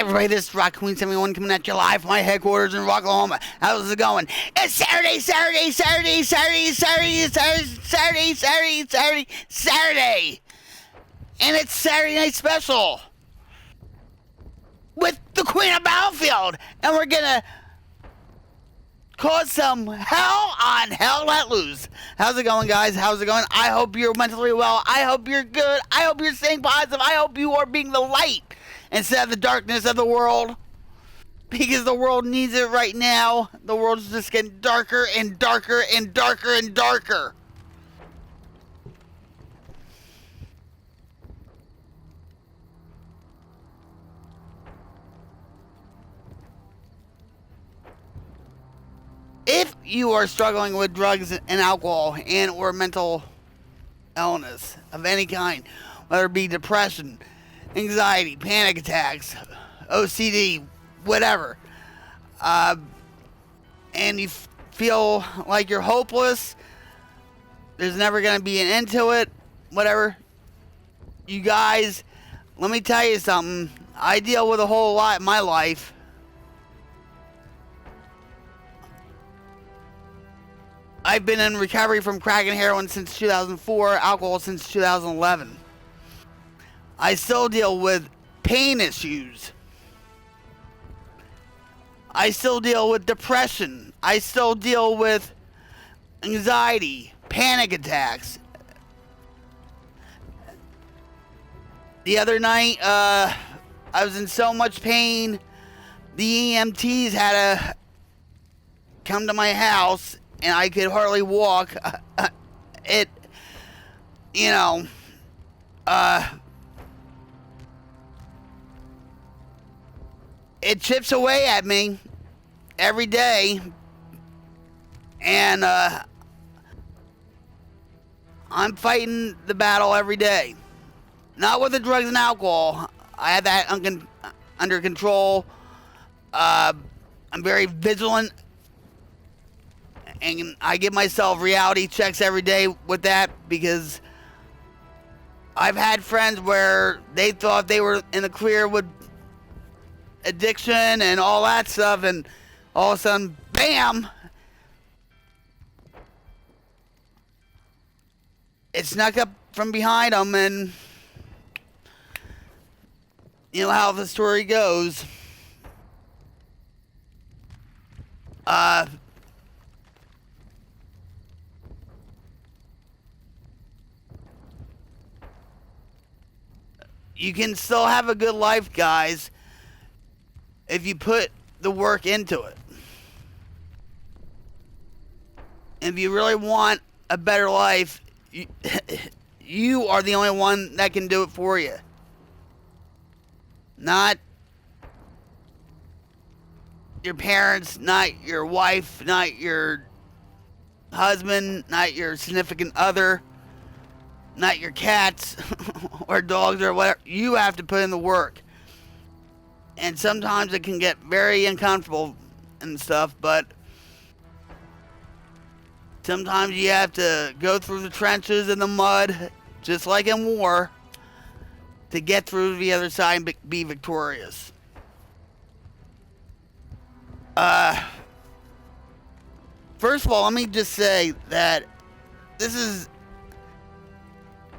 everybody, this is Rock Queen 71 coming at you live from my headquarters in Rocklahoma. How's it going? It's Saturday! And it's Saturday Night Special with the Queen of Battlefield. And we're gonna cause some hell on Hell Let Loose. How's it going, guys? How's it going? I hope you're mentally well. I hope you're good. I hope you're staying positive. I hope you are being the light instead of the darkness of the world, because the world needs it right now. The world's just getting darker and darker and darker and darker. If you are struggling with drugs and alcohol and or mental illness of any kind, whether it be depression, anxiety, panic attacks, OCD, whatever, and you feel like you're hopeless, there's never going to be an end to it, whatever, you guys, let me tell you something. I deal with a whole lot in my life. I've been in recovery from crack and heroin since 2004, alcohol since 2011. I still deal with pain issues. I still deal with depression. I still deal with anxiety, panic attacks. The other night, I was in so much pain, the EMTs had to come to my house, and I could hardly walk. It chips away at me every day, and I'm fighting the battle every day. Not with the drugs and alcohol. I have that under control. I'm very vigilant, and I give myself reality checks every day with that, because I've had friends where they thought they were in the clear with addiction and all that stuff, and all of a sudden, bam, it snuck up from behind them, and you know how the story goes. You can still have a good life, guys, if you put the work into it. If you really want a better life, you are the only one that can do it for you. Not your parents, not your wife, not your husband, not your significant other, not your cats or dogs or whatever. You have to put in the work. And sometimes it can get very uncomfortable and stuff, but sometimes you have to go through the trenches and the mud, just like in war, to get through the other side and be victorious. First of all, let me just say that this is,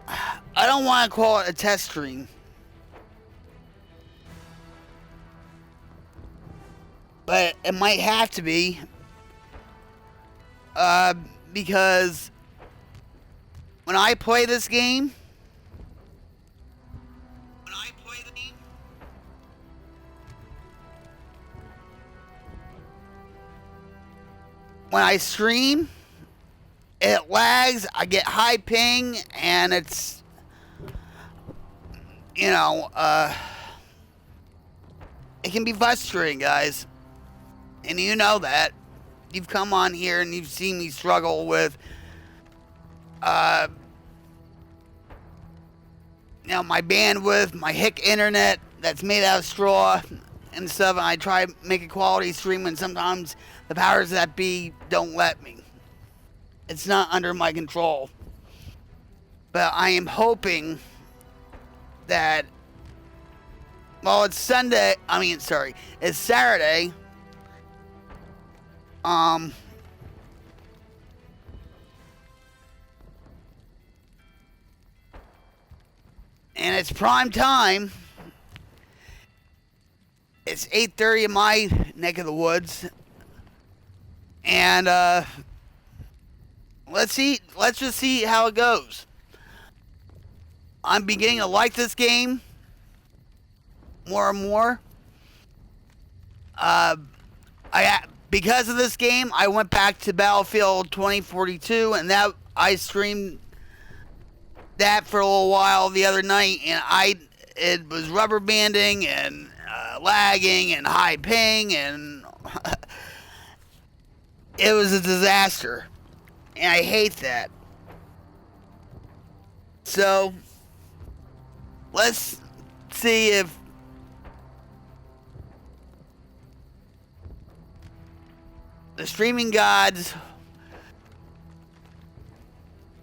I don't want to call it a test stream, but it might have to be, because when I play this game, when I stream, it lags, I get high ping, and it's, it can be frustrating, guys. And you know that. You've come on here and you've seen me struggle with, my bandwidth, my hick internet that's made out of straw and stuff, and I try to make a quality stream, and sometimes the powers that be don't let me. It's not under my control. But I am hoping that Well, it's Sunday. I mean, sorry, it's Saturday. And it's prime time. It's 8:30 in my neck of the woods, and let's just see how it goes. I'm beginning to like this game more and more. Because of this game, I went back to Battlefield 2042, and that I streamed that for a little while the other night, and it was rubber banding and lagging and high ping, and it was a disaster, and I hate that. So let's see if the streaming gods,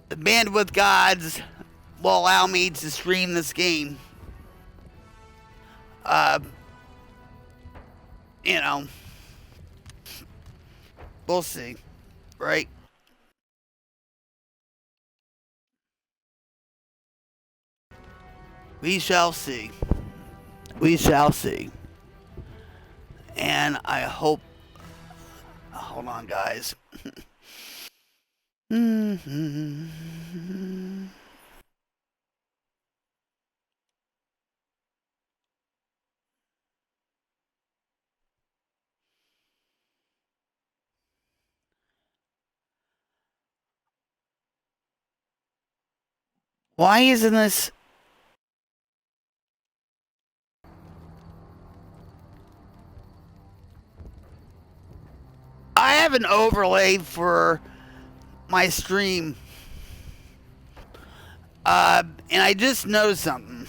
the bandwidth gods, will allow me to stream this game. You know, we'll see, right? We shall see. We shall see. And I hope. Hold on, guys. Why isn't this? I have an overlay for my stream. And I just noticed something.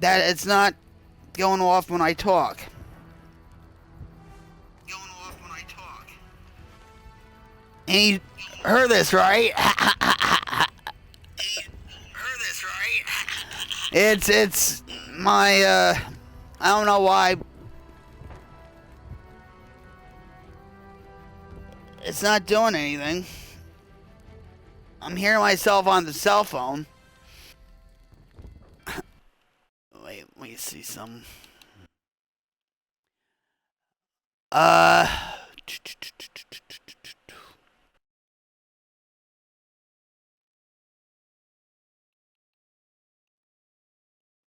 That it's not going off when I talk. And you heard this, right? It's my, I don't know why. It's not doing anything. I'm hearing myself on the cell phone. Wait, let me see some.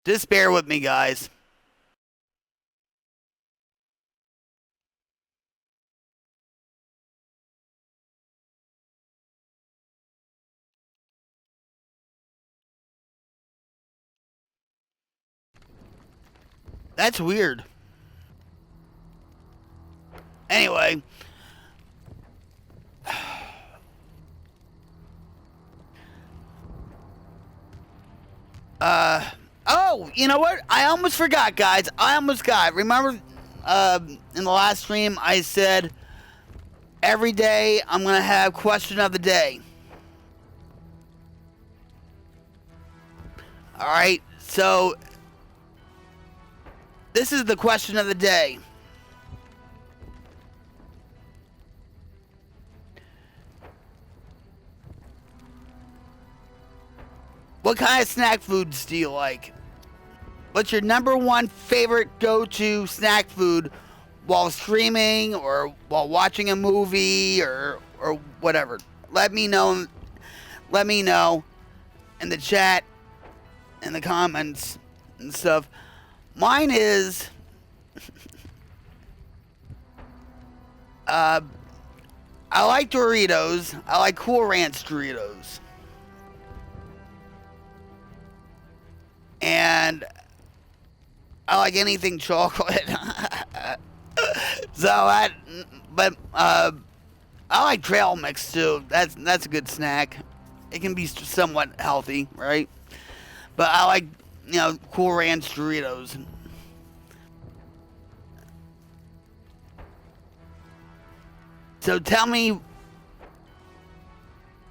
Just bear with me, guys. That's weird. Anyway. Oh, you know what? I almost forgot, guys. I almost got. Remember, in the last stream, I said every day I'm going to have question of the day. Alright, so this is the question of the day. What kind of snack foods do you like? What's your number one favorite go-to snack food while streaming or while watching a movie or whatever? Let me know. Let me know in the chat, in the comments and stuff. Mine is I like Doritos. I like Cool Ranch Doritos. And I like anything chocolate. But I like trail mix too. That's a good snack. It can be somewhat healthy, right? But I like, Cool Ranch Doritos. So tell me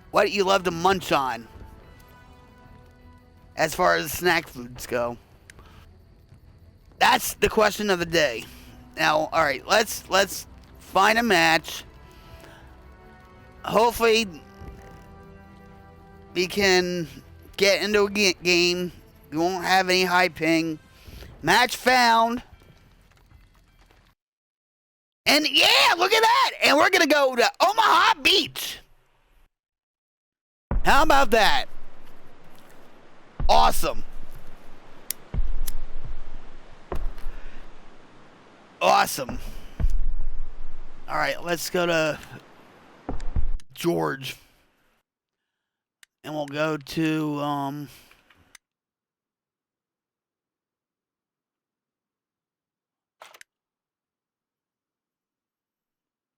what you love to munch on as far as snack foods go. That's the question of the day. Now, all right, let's find a match. Hopefully, we can get into a game. We won't have any high ping. Match found. And yeah, look at that. And we're going to go to Omaha Beach. How about that? Awesome. Awesome. All right, let's go to George. And we'll go to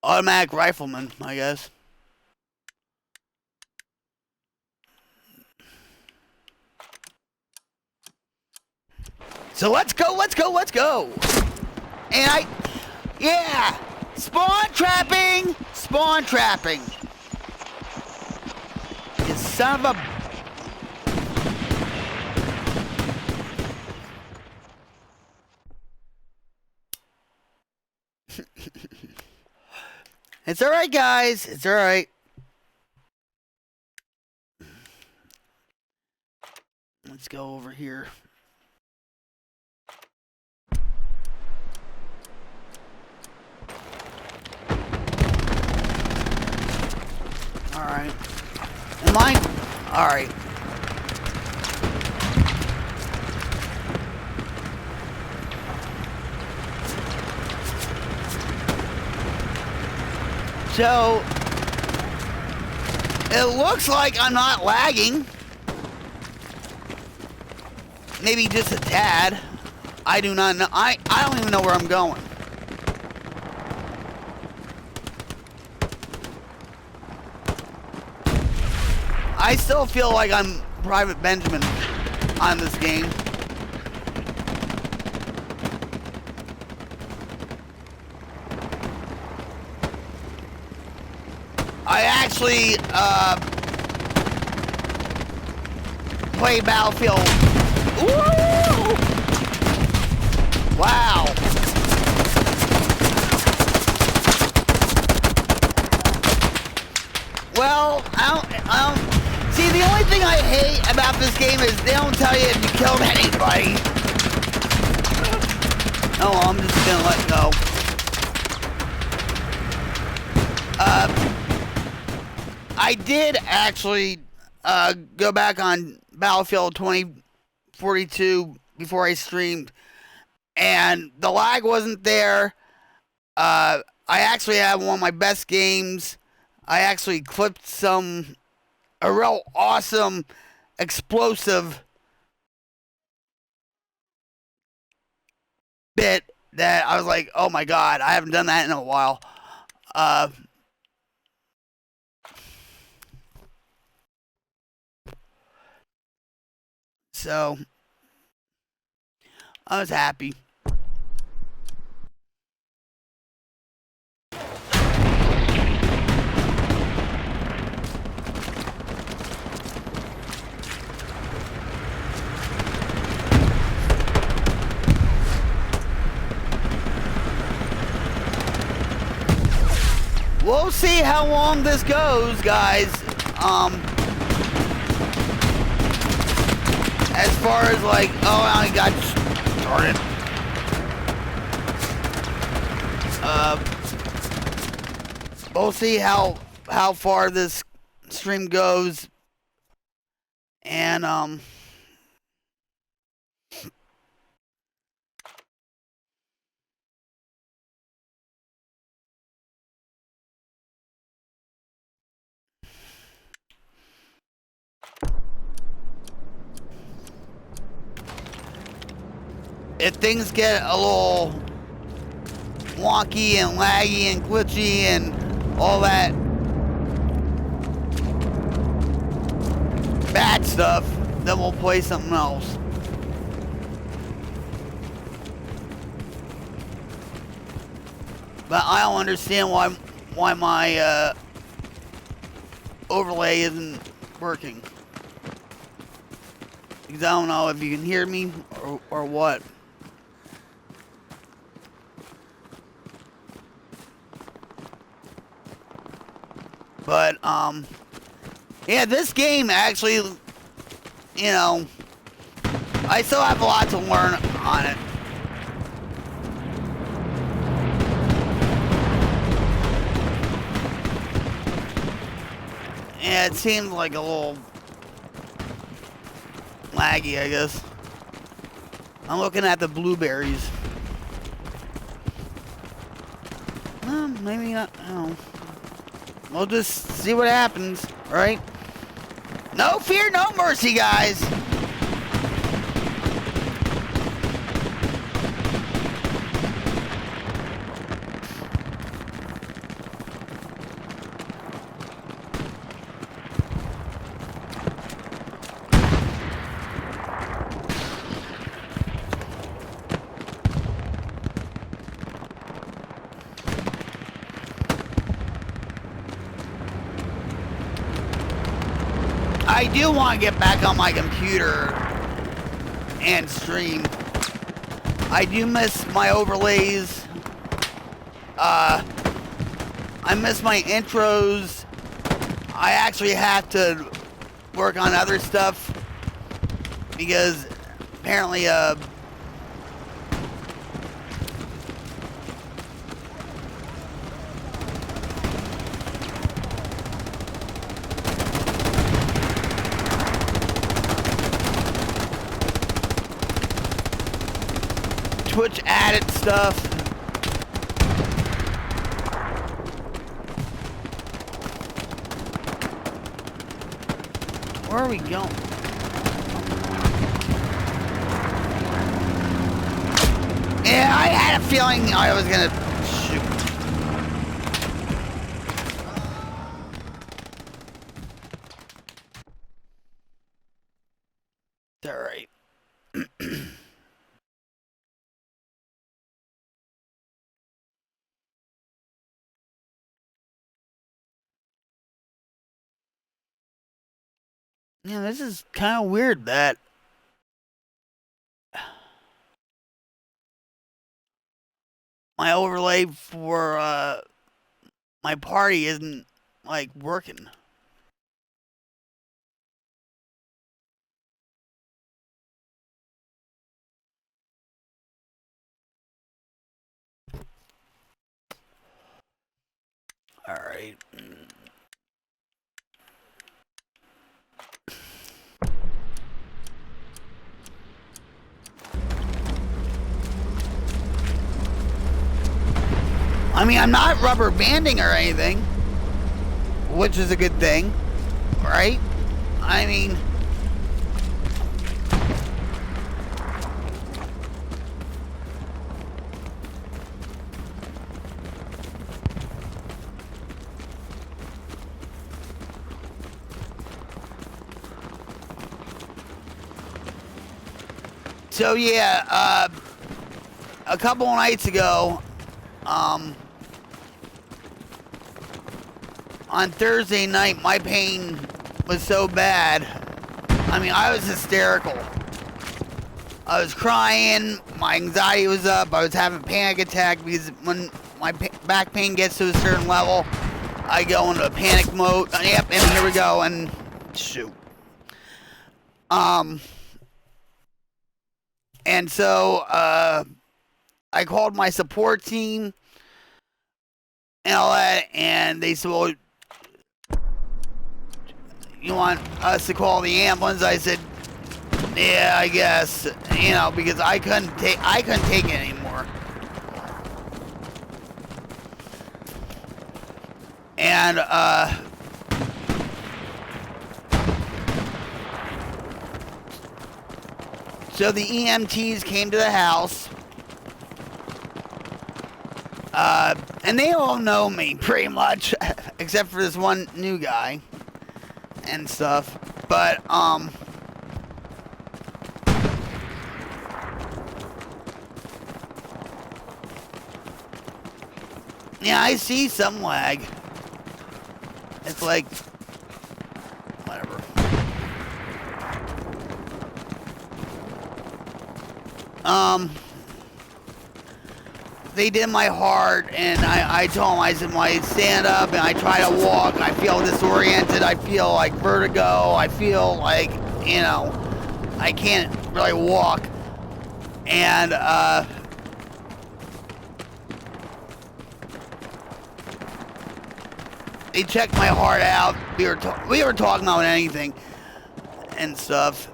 automatic rifleman, I guess. So let's go. And yeah, spawn trapping. You son of a. It's all right, guys. It's all right. Let's go over here. All right. Am I? All right. So, it looks like I'm not lagging. Maybe just a tad. I do not know. I don't even know where I'm going. I still feel like I'm Private Benjamin on this game. I actually play Battlefield. Woo! Wow. Well, I don't. See, the only thing I hate about this game is they don't tell you if you killed anybody. Oh, well, I'm just gonna let go. I did actually go back on Battlefield 2042 before I streamed, and the lag wasn't there. I actually had one of my best games. I actually clipped a real awesome, explosive bit that I was like, oh my god, I haven't done that in a while. So, I was happy. We'll see how long this goes, guys. As far as like, oh, I got started. We'll see how far this stream goes, and if things get a little wonky and laggy and glitchy and all that bad stuff, then we'll play something else. But I don't understand why my overlay isn't working. Because I don't know if you can hear me or what. But, yeah, this game actually, you know, I still have a lot to learn on it. Yeah, it seemed like a little laggy, I guess. I'm looking at the blueberries. Well, maybe not. I don't know. We'll just see what happens, right? No fear, no mercy, guys. I do want to get back on my computer and stream. I do miss my overlays. I miss my intros. I actually have to work on other stuff because apparently Twitch added stuff. Where are we going? Yeah, I had a feeling I was gonna shoot. It's all right. Yeah, this is kind of weird that my overlay for my party isn't like working. All right. I mean, I'm not rubber banding or anything, which is a good thing, right? I mean, so yeah, a couple of nights ago, on Thursday night, my pain was so bad. I mean, I was hysterical. I was crying. My anxiety was up. I was having a panic attack because when my back pain gets to a certain level, I go into a panic mode. Yep, and here we go. And shoot. And so I called my support team and all that, and they said, "Well, you want us to call the ambulance?" I said, "Yeah, I guess." You know, because I couldn't take it anymore. And so the EMTs came to the house. And they all know me pretty much, except for this one new guy and stuff. But yeah, I see some lag. It's like whatever. they did my heart, and I told them, I said, when I stand up and I try to walk, I feel disoriented, I feel like vertigo, I feel like, you know, I can't really walk. And, they checked my heart out. We were talking about anything and stuff.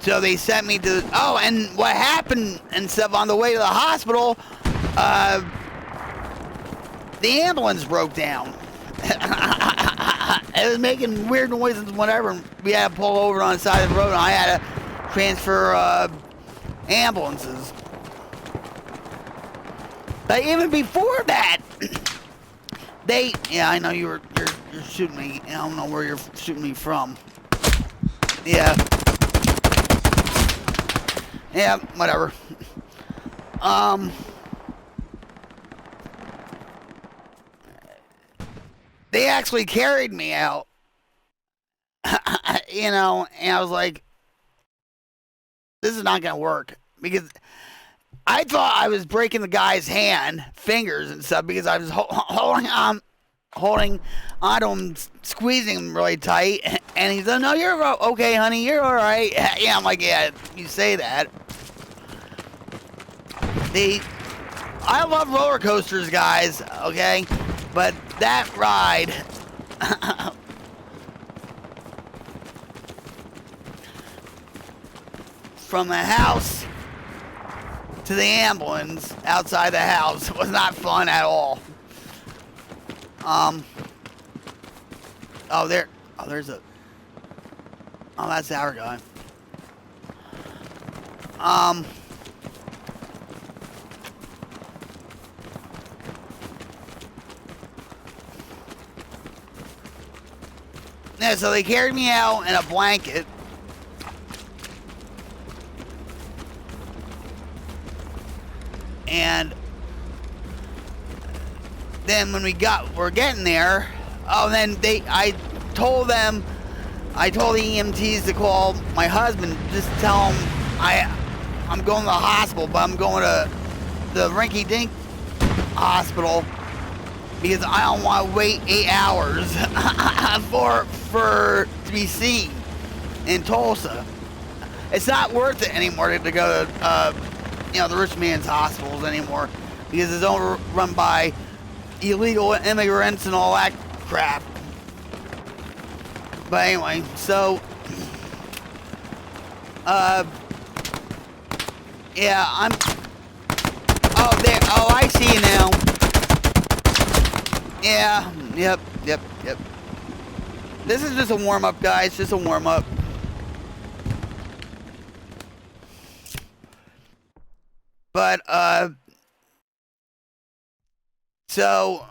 So they sent me to, oh, and what happened and stuff on the way to the hospital, the ambulance broke down. It was making weird noises and whatever, and we had to pull over on the side of the road, and I had to transfer ambulances. But even before that, yeah, I know you're shooting me. I don't know where you're shooting me from. Yeah. Yeah, whatever. They actually carried me out. You know, and I was like, this is not gonna work, because I thought I was breaking the guy's fingers and stuff, because I was holding onto him, squeezing him really tight, and he said, no, you're okay, honey, you're all right. Yeah, I'm like, yeah, you say that. I love roller coasters, guys, okay? But that ride, from the house to the ambulance outside the house was not fun at all. That's our guy. Yeah, so they carried me out in a blanket. And then when we're getting there, then I told the EMTs to call my husband, just tell him I'm going to the hospital, but I'm going to the rinky-dink hospital, because I don't want to wait 8 hours for to be seen in Tulsa. It's not worth it anymore to go to the rich man's hospitals anymore, because it's overrun by illegal immigrants and all that crap. But anyway, so yeah, I see you now. Yeah, yep. This is just a warm-up, guys, just a warm-up. But, so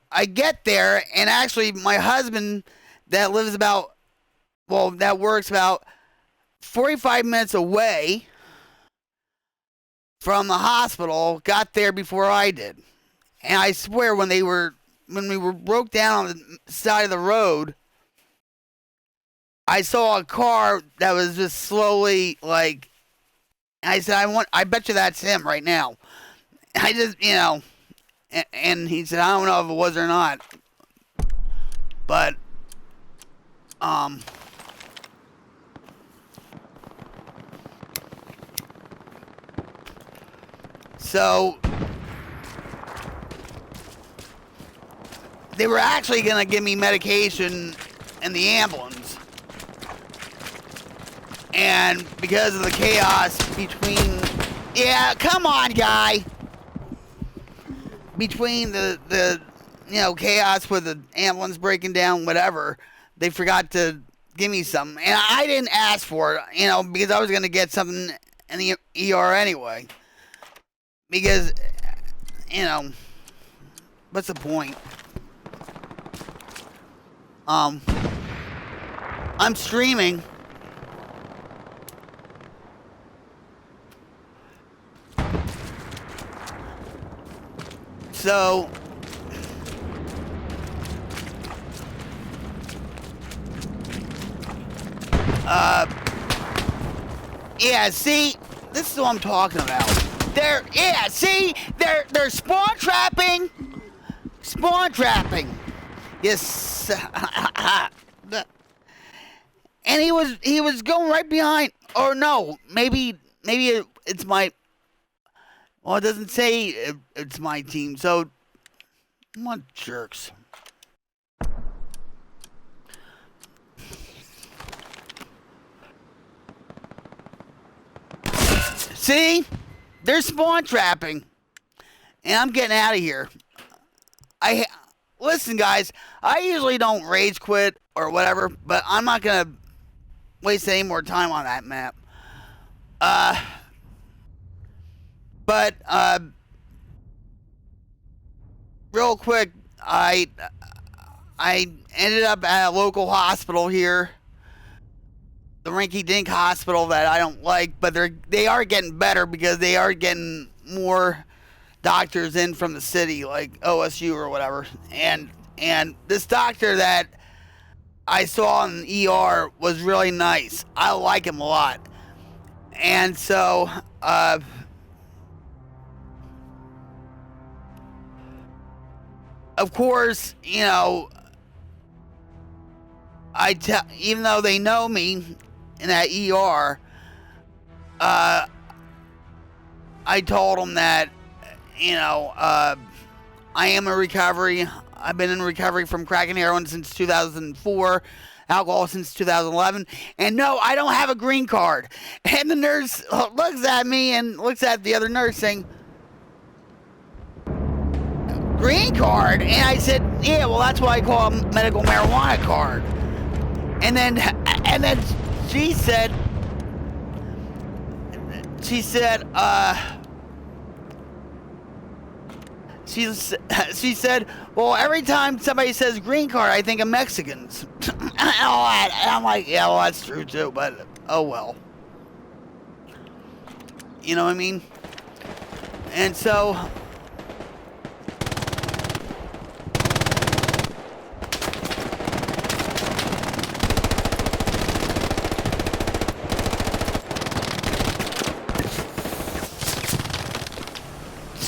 I get there, and actually my husband that works about 45 minutes away from the hospital, got there before I did. And I swear, when we were broke down on the side of the road, I saw a car that was just slowly, like, I said, I bet you that's him right now. I just, and he said, I don't know if it was or not. But, so they were actually going to give me medication in the ambulance. And because of the chaos yeah, come on, guy. Between the chaos with the ambulance breaking down, whatever, they forgot to give me something. And I didn't ask for it, because I was going to get something in the ER anyway. Because, what's the point? I'm streaming. So, yeah, see, this is what I'm talking about. They're spawn trapping. Spawn trapping. Yes. And he was going right behind. Or no, maybe it's my. Well, it doesn't say it's my team. So, what jerks. See? They're spawn trapping. And I'm getting out of here. Listen, guys, I usually don't rage quit or whatever, but I'm not going to waste any more time on that map. But real quick, I ended up at a local hospital here. The Rinky Dink hospital that I don't like, but they are getting better because they are getting more doctors in from the city, like OSU or whatever. And this doctor that I saw in the ER was really nice. I like him a lot. And so, of course, you know, even though they know me in that ER, I told them that, you know, I am in recovery. I've been in recovery from crack and heroin since 2004, alcohol since 2011, and no, I don't have a green card. And the nurse looks at me and looks at the other nurse saying, green card? And I said, yeah, well, that's why I call a medical marijuana card. And then she said, she said, well, every time somebody says green card, I think of Mexicans. And I'm like, yeah, well, that's true too, but oh well. You know what I mean? And so,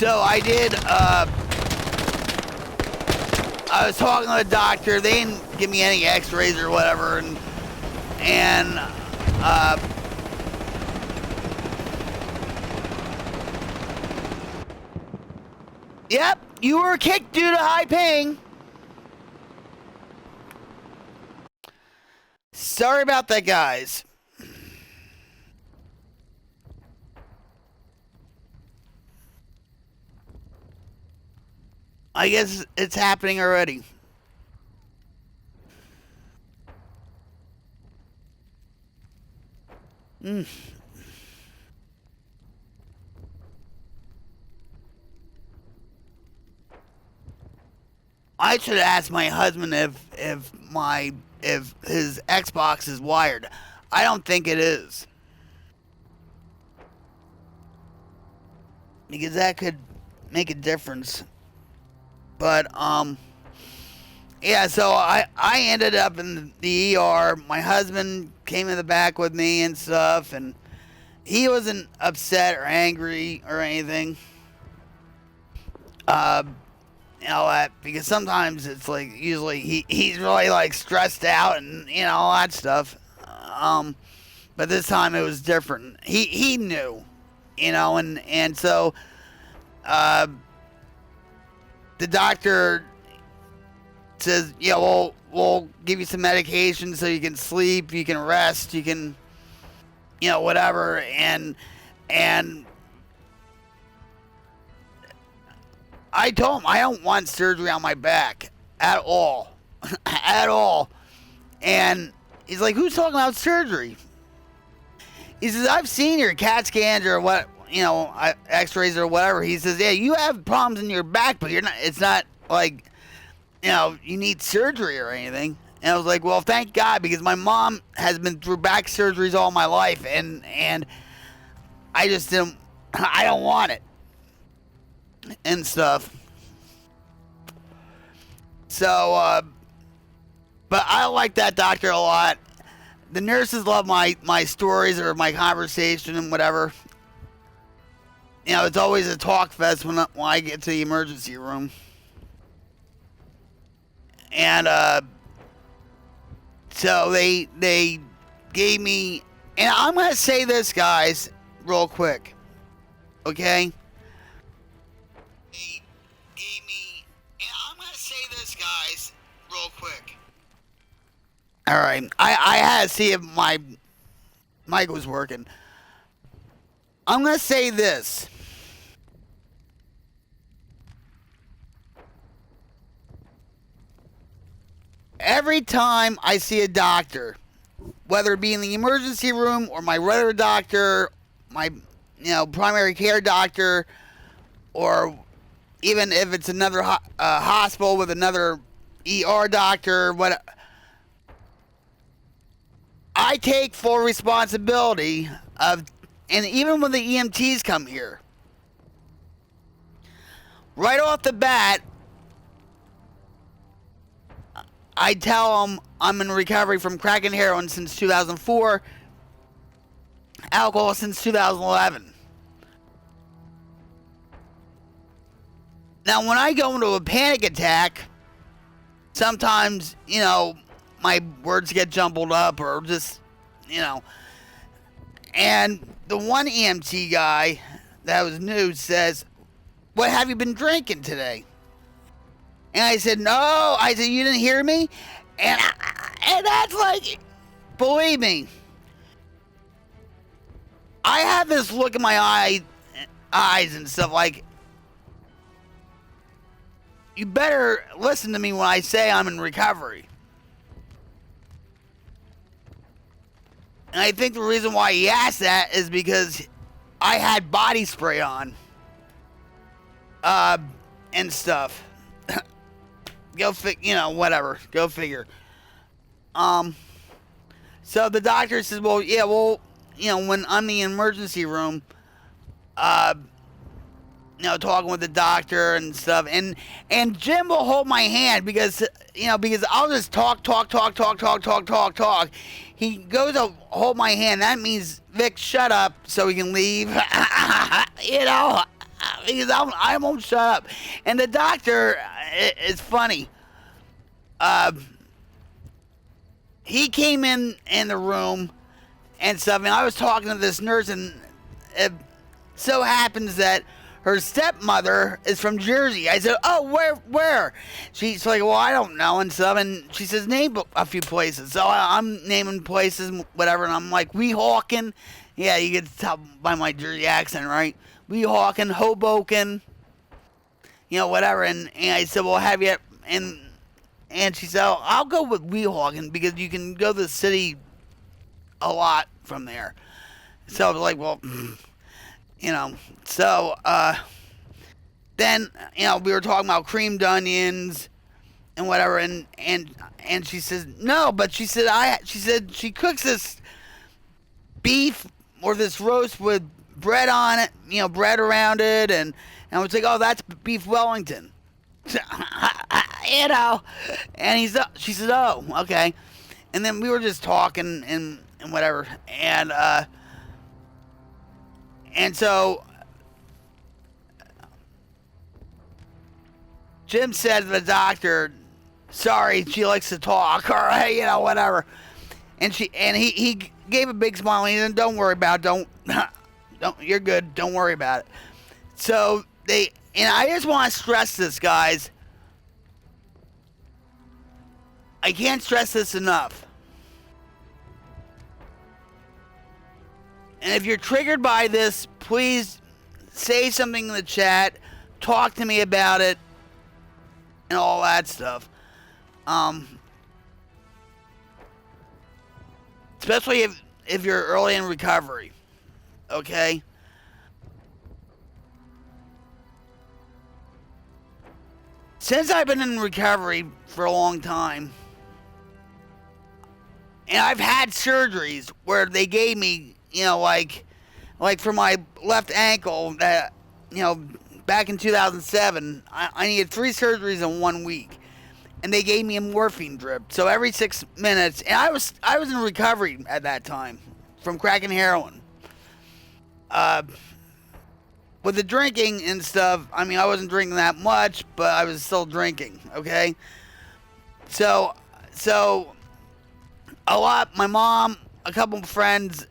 I did, I was talking to the doctor. They didn't give me any x-rays or whatever, and yep, you were kicked due to high paying. Sorry about that, guys. I guess it's happening already. I should ask my husband if his Xbox is wired. I don't think it is. Because that could make a difference. But, yeah, so I ended up in the ER. My husband came in the back with me and stuff, and he wasn't upset or angry or anything. You know, because sometimes it's like, usually he's really like stressed out and, you know, all that stuff. But this time it was different. He knew, you know, and so, the doctor says, yeah, we'll give you some medication so you can sleep, you can rest, you can, you know, whatever. And I told him I don't want surgery on my back at all. At all. And he's like, who's talking about surgery? He says, I've seen your CAT scans or what, you know, x-rays or whatever. He says, yeah, you have problems in your back, but it's not like, you know, you need surgery or anything. And I was like, well, thank God, because my mom has been through back surgeries all my life, and I just don't want it and stuff. So, but I like that doctor a lot. The nurses love my stories or my conversation and whatever. You know, it's always a talk fest when I get to the emergency room. And so they gave me, and I'm gonna say this, guys, real quick, okay? They gave me, and I'm gonna say this, guys, real quick. All right, I had to see if my mic was working. I'm gonna say this. Every time I see a doctor, whether it be in the emergency room or my regular doctor, my primary care doctor, or even if it's another hospital with another ER doctor, what, I take full responsibility of, and even when the EMTs come here, right off the bat, I tell them I'm in recovery from crack and heroin since 2004, alcohol since 2011. Now, when I go into a panic attack, sometimes, my words get jumbled up or just, and the one EMT guy that was new says, "What have you been drinking today?" And I said, "No." I said, "You didn't hear me?" And that's like, believe me, I have this look in my eyes and stuff like, you better listen to me when I say I'm in recovery. And I think the reason why he asked that is because I had body spray on. And stuff. Whatever. Go figure. So the doctor says, when I'm in the emergency room, talking with the doctor and stuff, and Jim will hold my hand because I'll just talk. He goes to hold my hand. That means, "Vic, shut up," so he can leave. Because I won't shut up. And the doctor is funny. He came in the room and stuff, and I was talking to this nurse, and it so happens that her stepmother is from Jersey. I said, "Oh, where?" She's like, "Well, I don't know," and stuff. And she says, "Name a few places." So I'm naming places, whatever. And I'm like, "Weehawken." Yeah, you can tell by my Jersey accent, right? Weehawken, Hoboken, whatever. And I said, "Well, have you?" And she said, "I'll go with Weehawken because you can go to the city a lot from there." So I was like, "Well," So, then, we were talking about creamed onions and whatever, and she says, "No," but she said, she cooks this beef or this roast with bread on it, bread around it, and I was like, "Oh, that's beef Wellington." And she said, "Oh, okay." And then we were just talking and whatever, and so Jim said to the doctor, "Sorry, she likes to talk," or whatever. And he gave a big smile and he said, "Don't worry about it. Don't, you're good. Don't worry about it." So and I just want to stress this, guys. I can't stress this enough. And if you're triggered by this, please say something in the chat, talk to me about it, and all that stuff. Especially if you're early in recovery. Okay? Since I've been in recovery for a long time, and I've had surgeries where they gave me, like for my left ankle, that, back in 2007, I needed 3 surgeries in 1 week. and they gave me a morphine drip. So every 6 minutes, and I was in recovery at that time from crack and heroin. Uh, with the drinking and stuff, I mean, I wasn't drinking that much, but I was still drinking. Okay, so a lot. My mom, a couple of friends,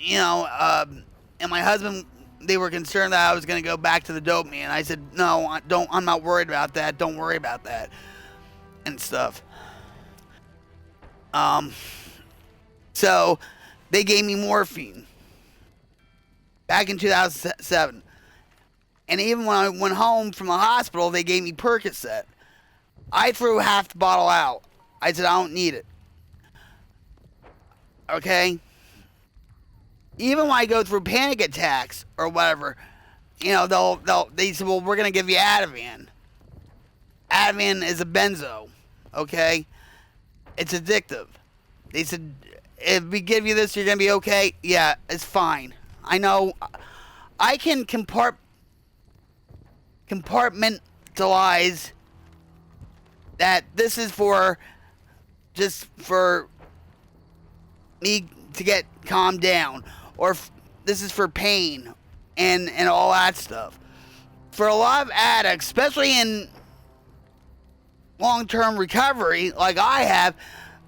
and my husband, they were concerned that I was going to go back to the dope me, and I said, no, I don't. I'm not worried about that. Don't worry about that and stuff. So they gave me morphine back in 2007. And even when I went home from the hospital, they gave me Percocet. I threw half the bottle out. I said, I don't need it. Okay? Even when I go through panic attacks or whatever, they said, well, we're going to give you Ativan. Ativan is a benzo. Okay? It's addictive. They said, if we give you this, you're going to be okay. Yeah, it's fine. I know. I can compartmentalize that this is just for me to get calmed down, or this is for pain and all that stuff. For a lot of addicts, especially in long-term recovery like I have,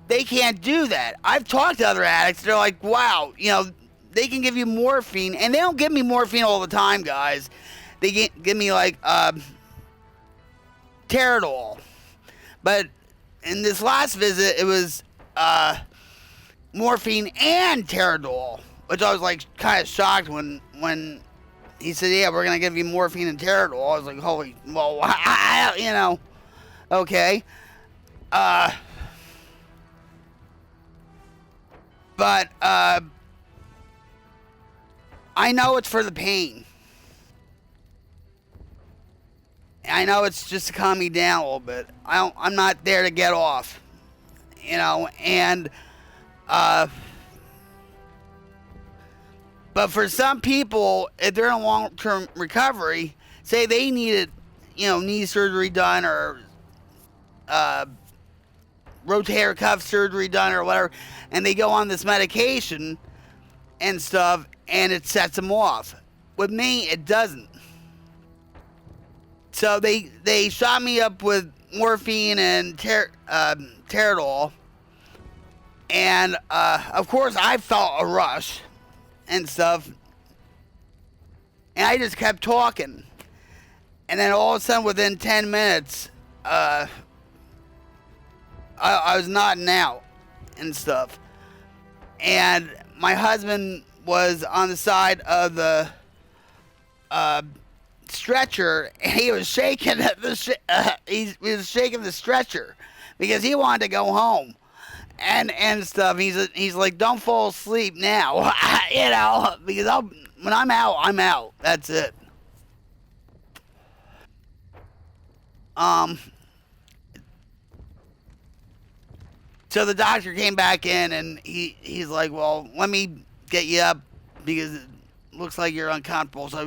they can't do that. I've talked to other addicts. They're like, wow, they can give you morphine, and they don't give me morphine all the time, guys. They give me like Teradol. But in this last visit, it was morphine and Teradol, which I was like kind of shocked when he said, yeah, we're going to give you morphine and Teradol. I was like, holy, well, okay. But I know it's for the pain. I know it's just to calm me down a little bit. I'm not there to get off, and but for some people, if they're in a long-term recovery, say they needed, knee surgery done or rotator cuff surgery done or whatever, and they go on this medication and stuff, and it sets them off. With me, it doesn't. So they shot me up with morphine and Teradol, and of course I felt a rush and stuff, and I just kept talking, and then all of a sudden within 10 minutes, I was nodding out and stuff, and my husband was on the side of the stretcher, and he was shaking he was shaking the stretcher because he wanted to go home and stuff. He's like, don't fall asleep now, because when I'm out. That's it. So the doctor came back in, and he's like, well, let me get you up because it looks like you're uncomfortable. So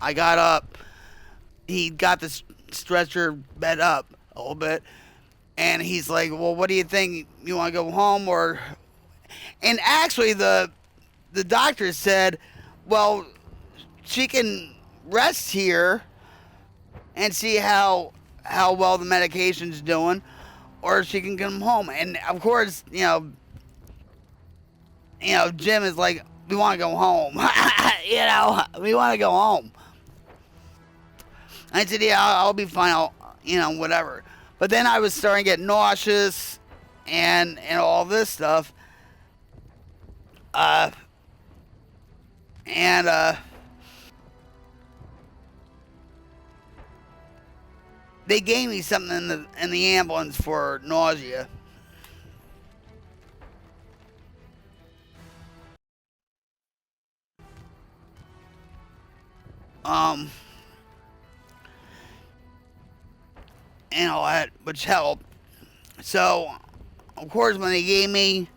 I got up. He got the stretcher bed up a little bit, and he's like, well, what do you think? You want to go home or? And actually, the doctor said, well, she can rest here and see how well the medication's doing, or she can come home. And of course, Jim is like, we want to go home. We want to go home. I said, yeah, I'll be fine. Whatever. But then I was starting to get nauseous and all this stuff. They gave me something in the ambulance for nausea. And all that, which helped. So, of course, when they gave me,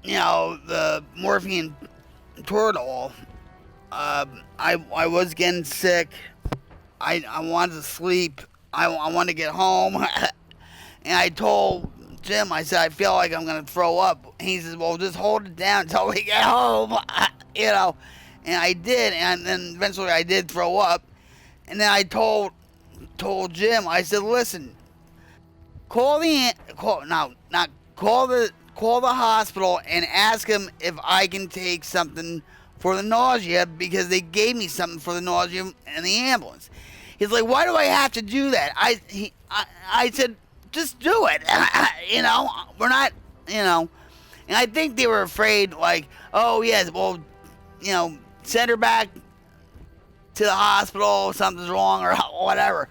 the morphine Toradol, I was getting sick. I wanted to sleep. I wanted to get home. And I told Jim, I said, I feel like I'm going to throw up. And he says, well, just hold it down until we get home, you know. And I did, and then eventually I did throw up. And then I told Jim, I said, listen, call the hospital and ask them if I can take something for the nausea, because they gave me something for the nausea in the ambulance. He's like, why do I have to do that? I said, just do it. You know, we're not, you know. And I think they were afraid, like, oh yes, well, you know, send her back to the hospital, something's wrong or whatever.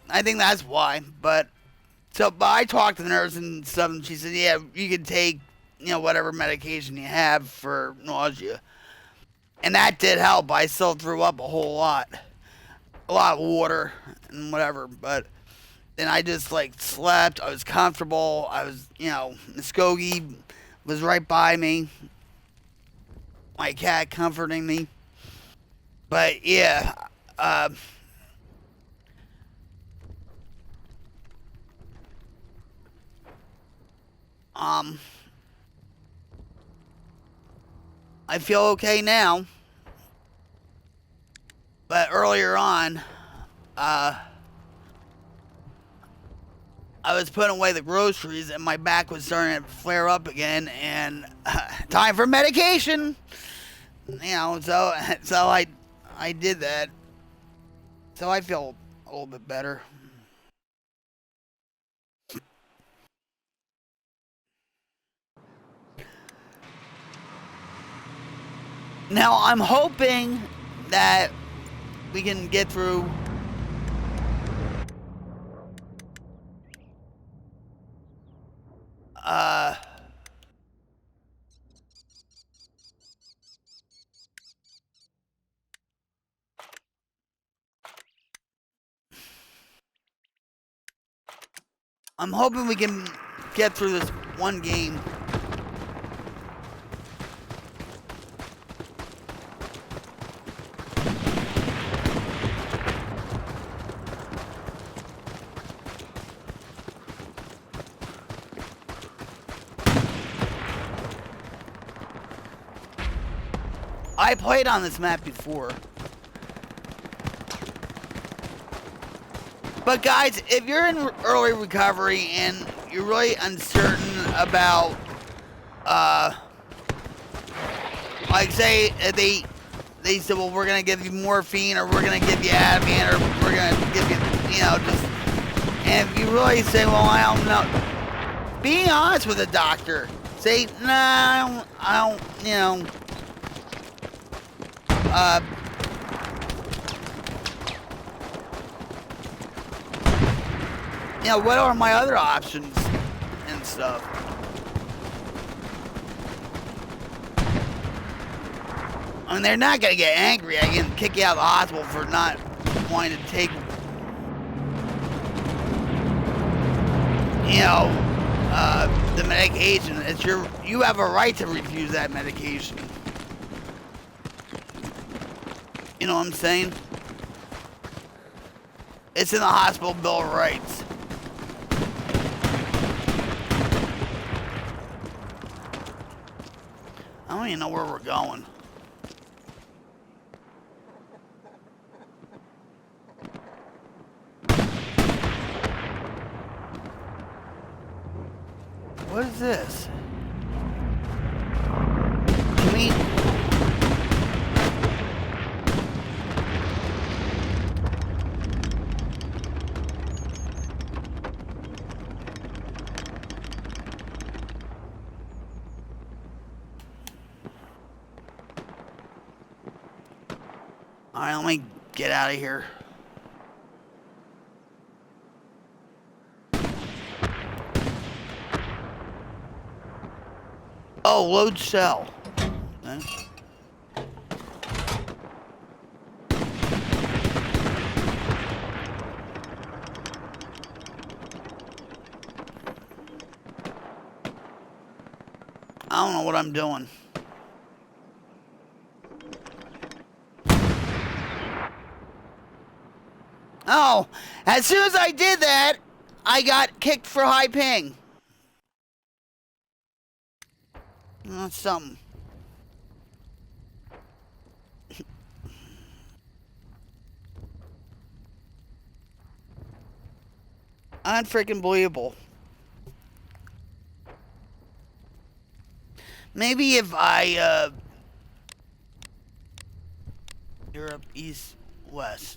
I think that's why. But I talked to the nurse and stuff, and she said, yeah, you can take, you know, whatever medication you have for nausea. And that did help. I still threw up a whole lot. A lot of water and whatever. But then I just, like, slept. I was comfortable. I was, you know, Muskogee was right by me. My cat comforting me. But, yeah. I feel okay now. But earlier on, I was putting away the groceries and my back was starting to flare up again, and time for medication. You know, so I did that. So I feel a little bit better. Now I'm hoping that we can get through I'm hoping we can get through this one game. I played on this map before. But guys, if you're in early recovery and you're really uncertain about, like say they said, well, we're gonna give you morphine, or we're gonna give you Ativan, or we're gonna give you, you know, just, and if you really say, well, I don't know, be honest with the doctor. Say, nah, I don't, you know, you know, what are my other options and stuff? I mean, they're not gonna get angry. I can kick you out of the hospital for not wanting to take, you know, the medication. It's you have a right to refuse that medication. You know what I'm saying? It's in the hospital Bill of Rights. I don't even know where we're going. What is this? Can we... Alright, let me get out of here. Oh, load cell. Okay. I don't know what I'm doing. Oh, as soon as I did that, I got kicked for high ping. That's something. Unfreaking believable. Maybe if I, Europe, East, West.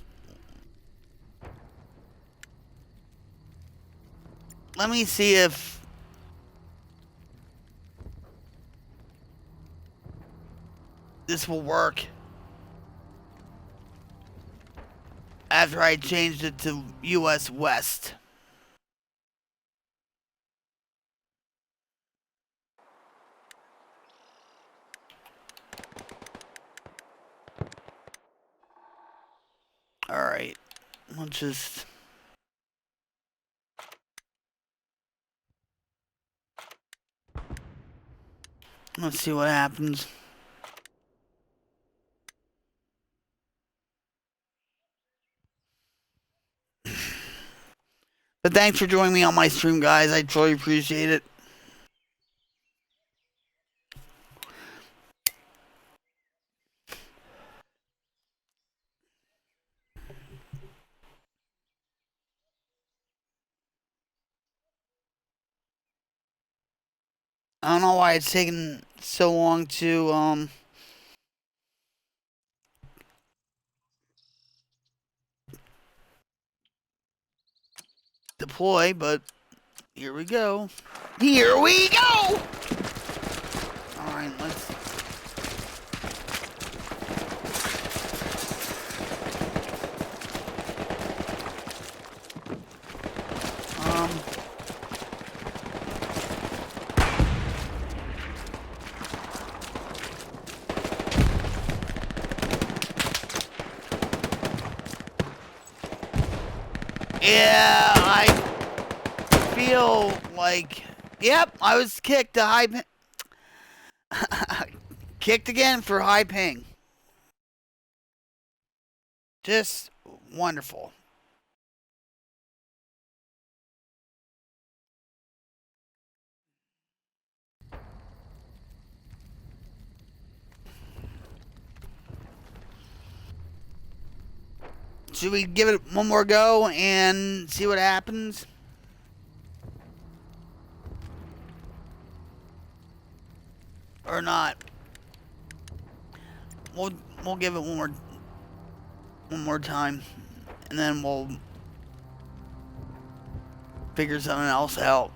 Let me see if this will work after I changed it to US West. Alright, let's just... Let's see what happens. But thanks for joining me on my stream, guys. I truly appreciate it. I don't know why it's taken so long to, deploy, but here we go. Here we go! Alright, let's... Yeah, I feel like... Yep, I was kicked to high ping. Kicked again for high ping. Just wonderful. Should we give it one more go and see what happens? Or not? We'll give it one more time, and then we'll figure something else out.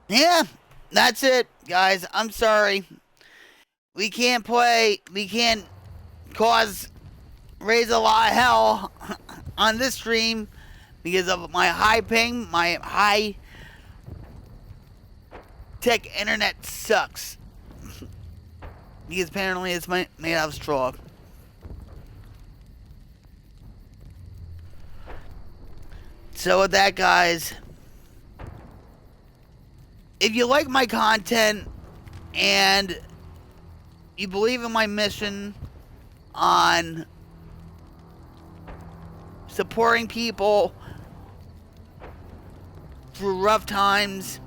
Yeah, that's it, guys. I'm sorry. We can't play. We can't raise a lot of hell on this stream because of my high ping. My high tech internet sucks. Because apparently it's made out of straw. So with that, guys, if you like my content and you believe in my mission on supporting people through rough times,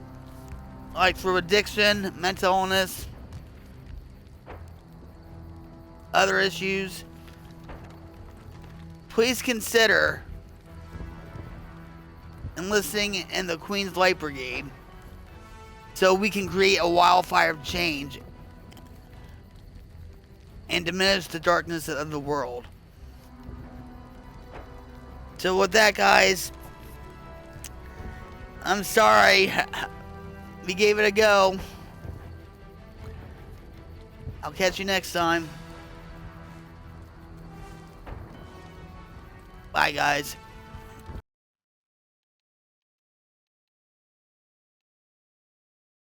like through addiction, mental illness, other issues, please consider enlisting in the Queen's Light Brigade so we can create a wildfire of change and diminish the darkness of the world. So with that, guys, I'm sorry we gave it a go. I'll catch you next time. Bye, guys.